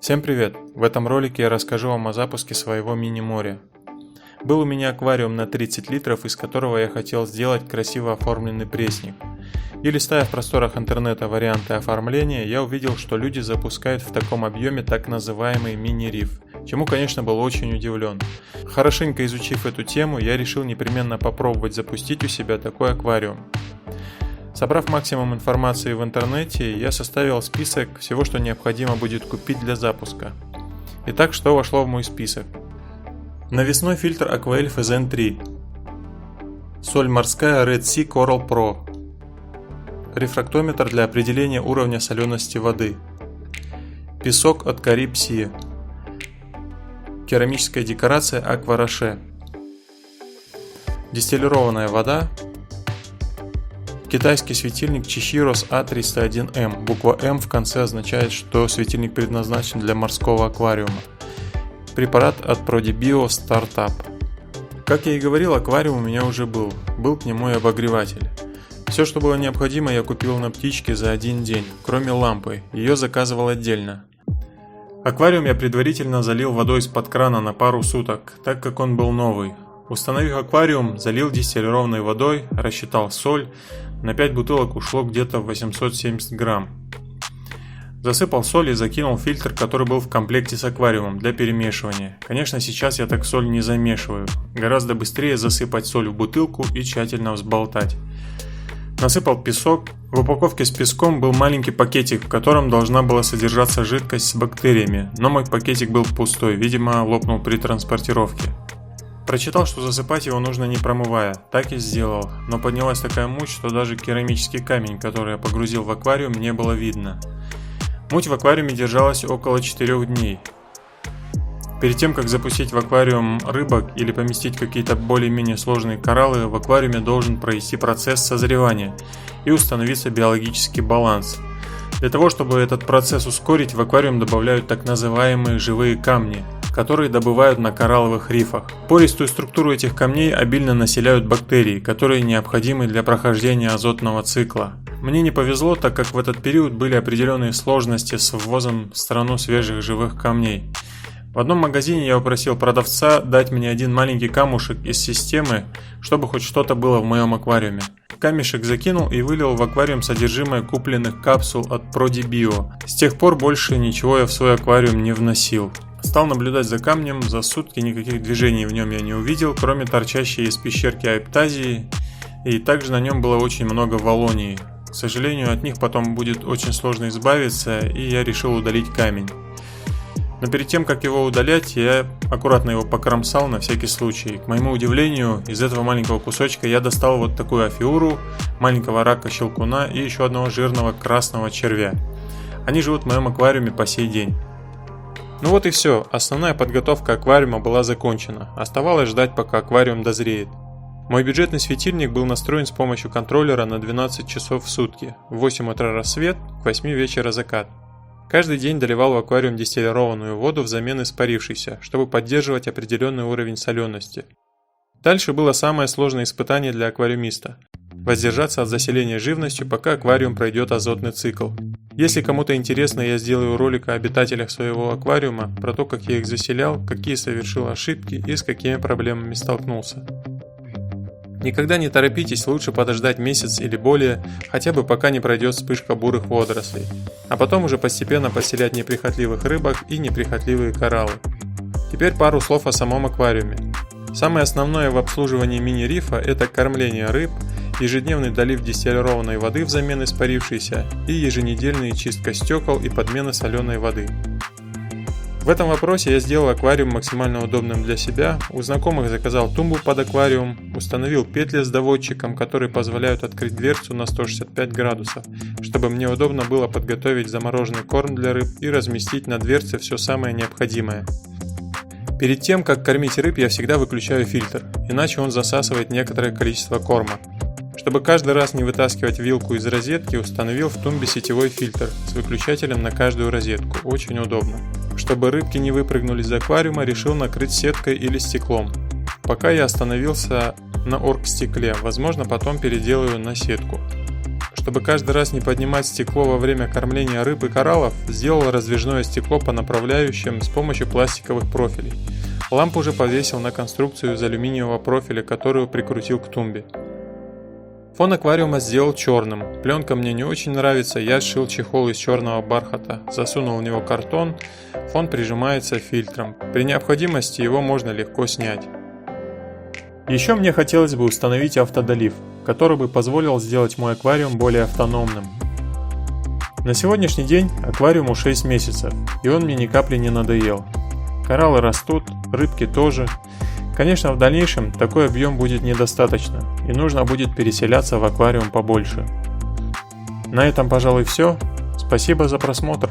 Всем привет! В этом ролике я расскажу вам о запуске своего мини-моря. Был у меня аквариум на 30 литров, из которого я хотел сделать красиво оформленный пресник. И листая в просторах интернета варианты оформления, я увидел, что люди запускают в таком объеме так называемый мини-риф, чему, конечно, был очень удивлен. Хорошенько изучив эту тему, я решил непременно попробовать запустить у себя такой аквариум. Собрав максимум информации в интернете, я составил список всего, что необходимо будет купить для запуска. Итак, что вошло в мой список? Навесной фильтр Aquaelf SN3, соль морская Red Sea Coral Pro, рефрактометр для определения уровня солености воды, песок от Carib Sea, керамическая декорация Aqua Roche, дистиллированная вода, китайский светильник Chichiros A301M. Буква М в конце означает, что светильник предназначен для морского аквариума. Препарат от ProDBio Startup. Как я и говорил, аквариум у меня уже был. Был к нему и обогреватель. Все, что было необходимо, я купил на птичке за один день, кроме лампы. Ее заказывал отдельно. Аквариум я предварительно залил водой из-под крана на пару суток, так как он был новый. Установив аквариум, залил дистиллированной водой, рассчитал соль. На 5 бутылок ушло где-то 870 грамм. Засыпал соль и закинул фильтр, который был в комплекте с аквариумом, для перемешивания. Конечно, сейчас я так соль не замешиваю. Гораздо быстрее засыпать соль в бутылку и тщательно взболтать. Насыпал песок. В упаковке с песком был маленький пакетик, в котором должна была содержаться жидкость с бактериями, но мой пакетик был пустой, видимо, лопнул при транспортировке. Прочитал, что засыпать его нужно не промывая, так и сделал, но поднялась такая муть, что даже керамический камень, который я погрузил в аквариум, не было видно. Муть в аквариуме держалась около 4 дней. Перед тем, как запустить в аквариум рыбок или поместить какие-то более-менее сложные кораллы, в аквариуме должен пройти процесс созревания и установиться биологический баланс. Для того, чтобы этот процесс ускорить, в аквариум добавляют так называемые живые камни, которые добывают на коралловых рифах. Пористую структуру этих камней обильно населяют бактерии, которые необходимы для прохождения азотного цикла. Мне не повезло, так как в этот период были определенные сложности с ввозом в страну свежих живых камней. В одном магазине я попросил продавца дать мне один маленький камушек из системы, чтобы хоть что-то было в моем аквариуме. Камешек закинул и вылил в аквариум содержимое купленных капсул от ProDBio. С тех пор больше ничего я в свой аквариум не вносил. Стал наблюдать за камнем, за сутки никаких движений в нем я не увидел, кроме торчащей из пещерки Аэптазии, и также на нем было очень много валонии. К сожалению, от них потом будет очень сложно избавиться, и я решил удалить камень. Но перед тем, как его удалять, я аккуратно его покромсал на всякий случай. К моему удивлению, из этого маленького кусочка я достал вот такую афиуру, маленького рака-щелкуна и еще одного жирного красного червя. Они живут в моем аквариуме по сей день. Ну вот и все, основная подготовка аквариума была закончена, оставалось ждать, пока аквариум дозреет. Мой бюджетный светильник был настроен с помощью контроллера на 12 часов в сутки, в 8 утра рассвет, к 8 вечера закат. Каждый день доливал в аквариум дистиллированную воду взамен испарившейся, чтобы поддерживать определенный уровень солености. Дальше было самое сложное испытание для аквариумиста – воздержаться от заселения живностью, пока аквариум пройдет азотный цикл. Если кому-то интересно, я сделаю ролик о обитателях своего аквариума, про то, как я их заселял, какие совершил ошибки и с какими проблемами столкнулся. Никогда не торопитесь, лучше подождать месяц или более, хотя бы пока не пройдет вспышка бурых водорослей, а потом уже постепенно поселять неприхотливых рыбок и неприхотливые кораллы. Теперь пару слов о самом аквариуме. Самое основное в обслуживании мини-рифа – это кормление рыб, ежедневный долив дистиллированной воды взамен испарившейся и еженедельная чистка стекол и подмена соленой воды. В этом вопросе я сделал аквариум максимально удобным для себя, у знакомых заказал тумбу под аквариум, установил петли с доводчиком, которые позволяют открыть дверцу на 165 градусов, чтобы мне удобно было подготовить замороженный корм для рыб и разместить на дверце все самое необходимое. Перед тем, как кормить рыб, я всегда выключаю фильтр, иначе он засасывает некоторое количество корма. Чтобы каждый раз не вытаскивать вилку из розетки, установил в тумбе сетевой фильтр с выключателем на каждую розетку, очень удобно. Чтобы рыбки не выпрыгнули из аквариума, решил накрыть сеткой или стеклом. Пока я остановился на оргстекле, возможно потом переделаю на сетку. Чтобы каждый раз не поднимать стекло во время кормления рыб и кораллов, сделал раздвижное стекло по направляющим с помощью пластиковых профилей. Лампу уже повесил на конструкцию из алюминиевого профиля, которую прикрутил к тумбе. Фон аквариума сделал черным. Пленка мне не очень нравится, я сшил чехол из черного бархата, засунул в него картон, фон прижимается фильтром. При необходимости его можно легко снять. Еще мне хотелось бы установить автодолив, который бы позволил сделать мой аквариум более автономным. На сегодняшний день аквариуму 6 месяцев, и он мне ни капли не надоел. Кораллы растут, рыбки тоже. Конечно, в дальнейшем такой объем будет недостаточно, и нужно будет переселяться в аквариум побольше. На этом, пожалуй, все. Спасибо за просмотр.